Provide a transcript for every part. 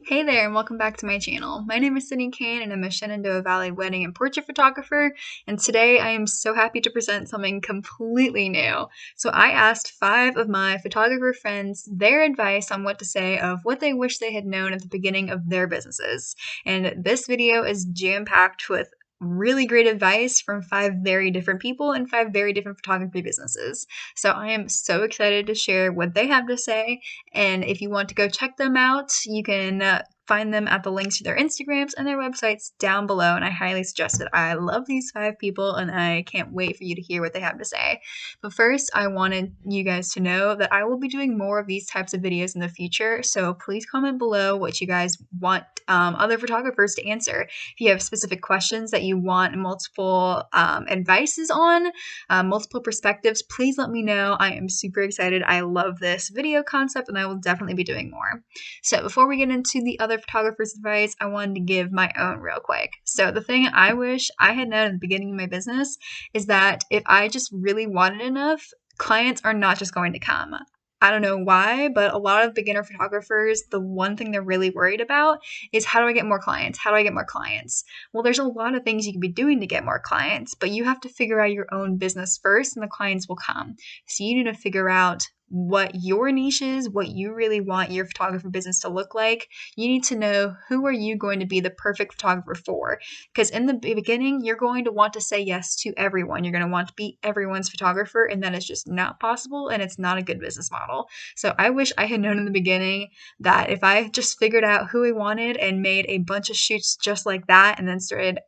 Hey there, and welcome back to my channel. My name is Sydney Kane, and I'm a Shenandoah Valley wedding and portrait photographer, and today I am so happy to present something completely new. So I asked 5 of my photographer friends their advice on what to say of what they wish they had known at the beginning of their businesses. And this video is jam-packed with really great advice from 5 very different people and 5 very different photography businesses. So I am so excited to share what they have to say, and if you want to go check them out, you can find them at the links to their Instagrams and their websites down below, and I highly suggest it. I love these 5 people, and I can't wait for you to hear what they have to say. But first, I wanted you guys to know that I will be doing more of these types of videos in the future, so please comment below what you guys want other photographers to answer. If you have specific questions that you want multiple advices on, multiple perspectives, please let me know. I am super excited. I love this video concept, and I will definitely be doing more. So before we get into the other photographer's advice, I wanted to give my own real quick. So the thing I wish I had known at the beginning of my business is that if I just really wanted enough, clients are not just going to come. I don't know why, but a lot of beginner photographers, the one thing they're really worried about is, how do I get more clients? How do I get more clients? Well, there's a lot of things you can be doing to get more clients, but you have to figure out your own business first, and the clients will come. So you need to figure out what your niche is, what you really want your photographer business to look like. You need to know, who are you going to be the perfect photographer for? Because in the beginning, you're going to want to say yes to everyone. You're going to want to be everyone's photographer, and that is just not possible, and it's not a good business model. So I wish I had known in the beginning that if I just figured out who I wanted and made a bunch of shoots just like that, and then started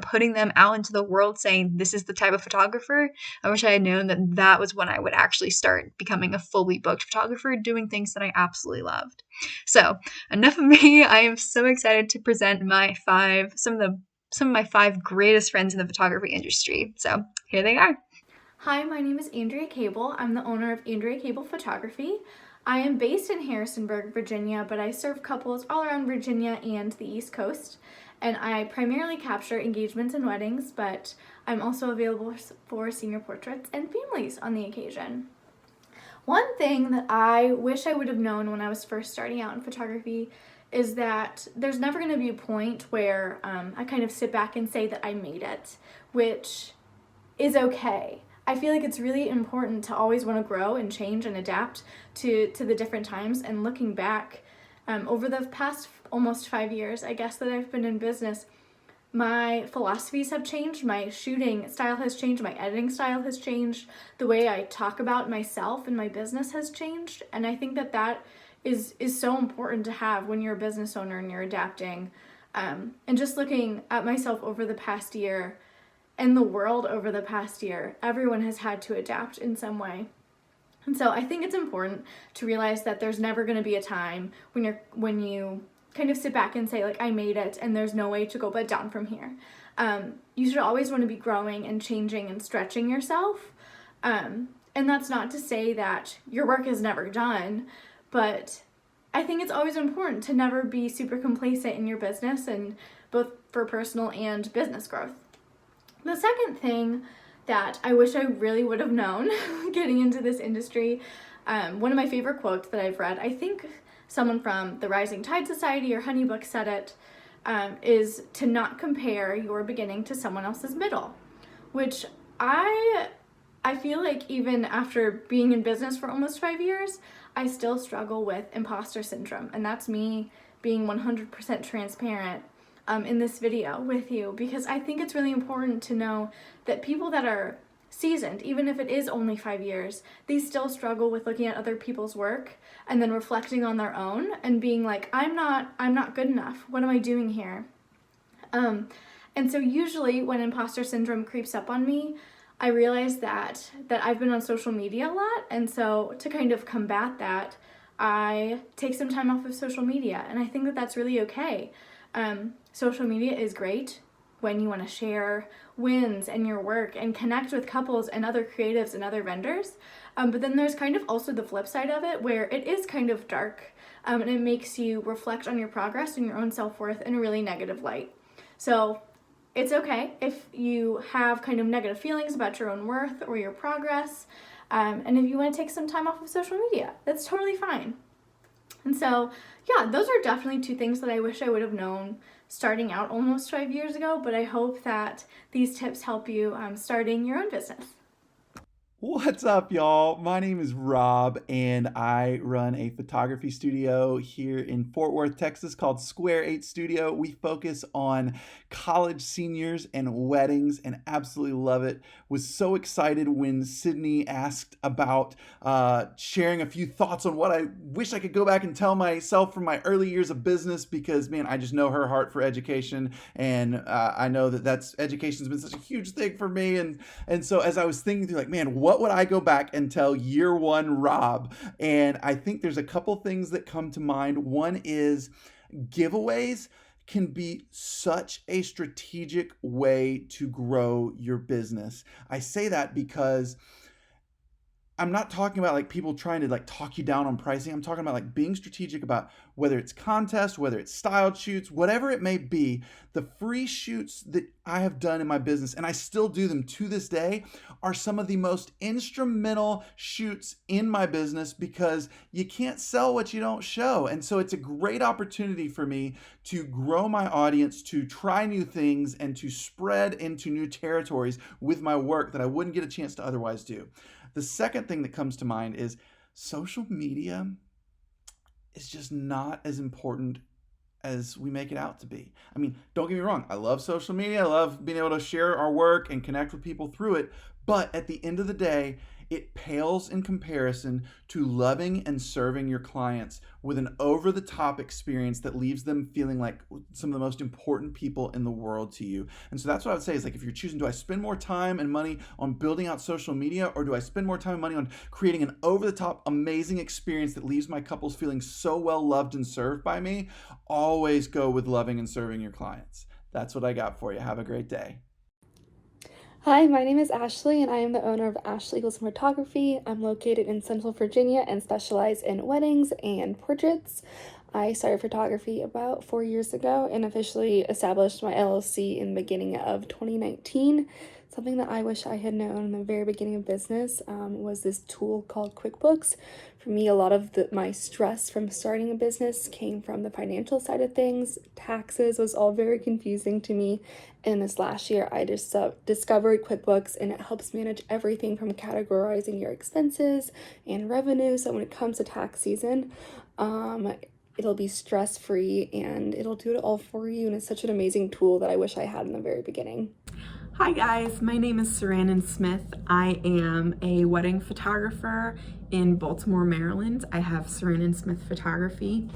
putting them out into the world saying, this is the type of photographer, I wish I had known that that was when I would actually start becoming a fully booked photographer, doing things that I absolutely loved. So enough of me. I am so excited to present some of my 5 greatest friends in the photography industry. So here they are. Hi, my name is Andrea Cable. I'm the owner of Andrea Cable Photography. I am based in Harrisonburg, Virginia, but I serve couples all around Virginia and the East Coast. And I primarily capture engagements and weddings, but I'm also available for senior portraits and families on the occasion. One thing that I wish I would have known when I was first starting out in photography is that there's never going to be a point where I kind of sit back and say that I made it, which is okay. I feel like it's really important to always want to grow and change and adapt to the different times. And looking back over the past almost 5 years, I guess, that I've been in business, my philosophies have changed, my shooting style has changed, my editing style has changed, the way I talk about myself and my business has changed. And I think that is so important to have when you're a business owner and you're adapting. And just looking at myself over the past year, and the world over the past year, everyone has had to adapt in some way. And so I think it's important to realize that there's never going to be a time when you kind of sit back and say, like, I made it and there's no way to go but down from here. You should always want to be growing and changing and stretching yourself. And that's not to say that your work is never done, but I think it's always important to never be super complacent in your business, and both for personal and business growth. The second thing that I wish I really would have known getting into this industry, one of my favorite quotes that I've read, I think someone from the Rising Tide Society or Honeybook said it, is to not compare your beginning to someone else's middle, which I feel like even after being in business for almost 5 years, I still struggle with imposter syndrome, and that's me being 100% transparent in this video with you, because I think it's really important to know that people that are seasoned, even if it is only 5 years, they still struggle with looking at other people's work and then reflecting on their own and being like, I'm not good enough. What am I doing here? And so usually when imposter syndrome creeps up on me, I realize that I've been on social media a lot, and so to kind of combat that, I take some time off of social media, and I think that that's really okay. Social media is great when you want to share wins and your work and connect with couples and other creatives and other vendors. But then there's kind of also the flip side of it, where it is kind of dark, and it makes you reflect on your progress and your own self-worth in a really negative light. So it's okay if you have kind of negative feelings about your own worth or your progress, and if you want to take some time off of social media, that's totally fine. And so, yeah, those are definitely two things that I wish I would have known starting out almost 5 years ago, but I hope that these tips help you starting your own business. What's up, y'all? My name is Rob, and I run a photography studio here in Fort Worth, Texas called Square 8 Studio. We focus on college seniors and weddings and absolutely love it. Was so excited when Sydney asked about sharing a few thoughts on what I wish I could go back and tell myself from my early years of business because, man, I just know her heart for education, and I know that education's been such a huge thing for me. And so as I was thinking through, like, man, what would I go back and tell year one Rob? And I think there's a couple things that come to mind. One is giveaways can be such a strategic way to grow your business. I say that because I'm not talking about like people trying to like talk you down on pricing. I'm talking about like being strategic about whether it's contests, whether it's styled shoots, whatever it may be. The free shoots that I have done in my business, and I still do them to this day, are some of the most instrumental shoots in my business because you can't sell what you don't show. And so it's a great opportunity for me to grow my audience, to try new things, and to spread into new territories with my work that I wouldn't get a chance to otherwise do. The second thing that comes to mind is social media is just not as important as we make it out to be. I mean, don't get me wrong, I love social media. I love being able to share our work and connect with people through it. But at the end of the day, it pales in comparison to loving and serving your clients with an over-the-top experience that leaves them feeling like some of the most important people in the world to you. And so that's what I would say is like if you're choosing, do I spend more time and money on building out social media, or do I spend more time and money on creating an over-the-top amazing experience that leaves my couples feeling so well loved and served by me? Always go with loving and serving your clients. That's what I got for you. Have a great day. Hi, my name is Ashley, and I am the owner of Ashley Eagles Photography. I'm located in Central Virginia and specialize in weddings and portraits. I started photography about 4 years ago and officially established my LLC in the beginning of 2019. Something that I wish I had known in the very beginning of business was this tool called QuickBooks. For me, a lot of my stress from starting a business came from the financial side of things. Taxes was all very confusing to me. And this last year, I just discovered QuickBooks, and it helps manage everything from categorizing your expenses and revenue. So when it comes to tax season, it'll be stress-free and it'll do it all for you. And it's such an amazing tool that I wish I had in the very beginning. Hi guys, my name is Sara Smith. I am a wedding photographer in Baltimore, Maryland. I have Sara Smith Photography.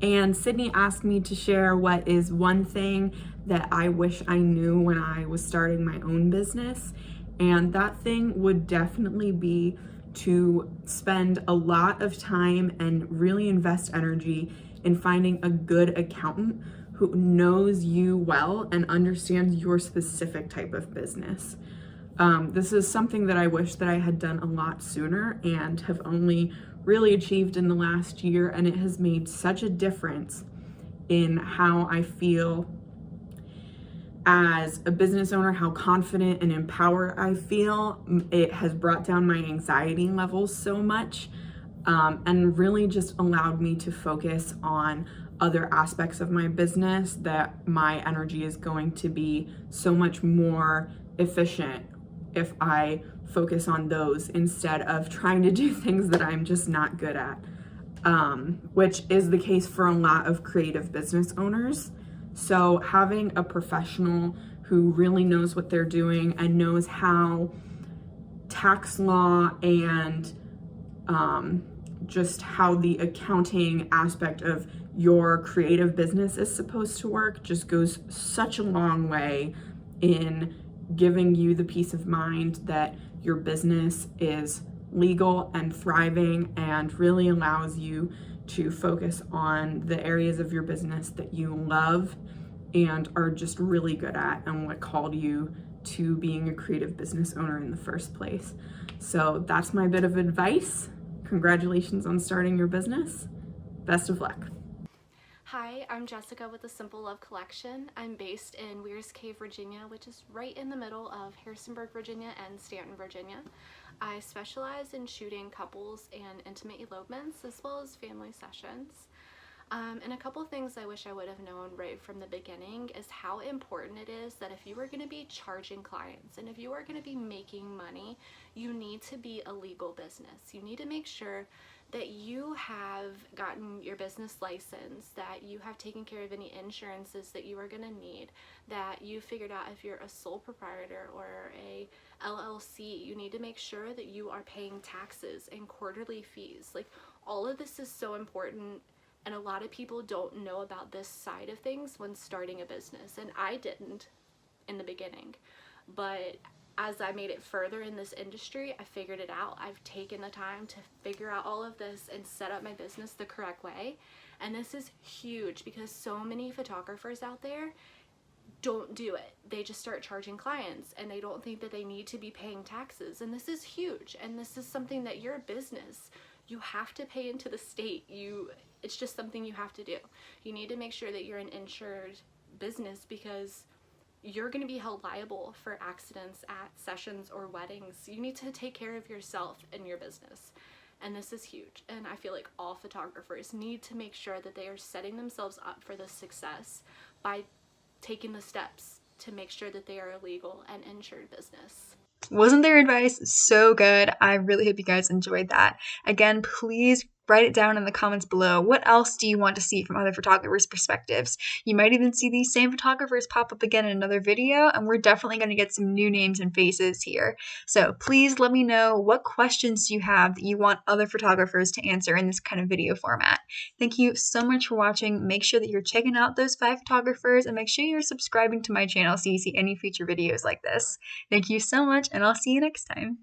And Sydney asked me to share what is one thing that I wish I knew when I was starting my own business. And that thing would definitely be to spend a lot of time and really invest energy in finding a good accountant who knows you well and understands your specific type of business. This is something that I wish that I had done a lot sooner and have only really achieved in the last year, and it has made such a difference in how I feel as a business owner, how confident and empowered I feel. It has brought down my anxiety levels so much, and really just allowed me to focus on other aspects of my business, that my energy is going to be so much more efficient if I focus on those instead of trying to do things that I'm just not good at, which is the case for a lot of creative business owners. So having a professional who really knows what they're doing and knows how tax law and just how the accounting aspect of your creative business is supposed to work just goes such a long way in giving you the peace of mind that your business is legal and thriving, and really allows you to focus on the areas of your business that you love and are just really good at, and what called you to being a creative business owner in the first place. So that's my bit of advice. Congratulations on starting your business. Best of luck. Hi, I'm Jessica with the Simple Love Collection. I'm based in Weirs Cave, Virginia, which is right in the middle of Harrisonburg, Virginia and Stanton, Virginia. I specialize in shooting couples and intimate elopements as well as family sessions. And a couple things I wish I would have known right from the beginning is how important it is that if you are going to be charging clients and if you are going to be making money, you need to be a legal business. You need to make sure that you have gotten your business license, that you have taken care of any insurances that you are going to need, that you figured out if you're a sole proprietor or a LLC, you need to make sure that you are paying taxes and quarterly fees. Like, all of this is so important. And a lot of people don't know about this side of things when starting a business. And I didn't in the beginning. But as I made it further in this industry, I figured it out. I've taken the time to figure out all of this and set up my business the correct way. And this is huge because so many photographers out there don't do it. They just start charging clients and they don't think that they need to be paying taxes. And this is huge. And this is something that you're a business. You have to pay into the state. It's just something you have to do. You need to make sure that you're an insured business because you're going to be held liable for accidents at sessions or weddings. You need to take care of yourself and your business. And this is huge. And I feel like all photographers need to make sure that they are setting themselves up for this success by taking the steps to make sure that they are a legal and insured business. Wasn't their advice so good? I really hope you guys enjoyed that. Again, please write it down in the comments below. What else do you want to see from other photographers' perspectives? You might even see these same photographers pop up again in another video, and we're definitely going to get some new names and faces here. So please let me know what questions you have that you want other photographers to answer in this kind of video format. Thank you so much for watching. Make sure that you're checking out those 5 photographers and make sure you're subscribing to my channel so you see any future videos like this. Thank you so much, and I'll see you next time.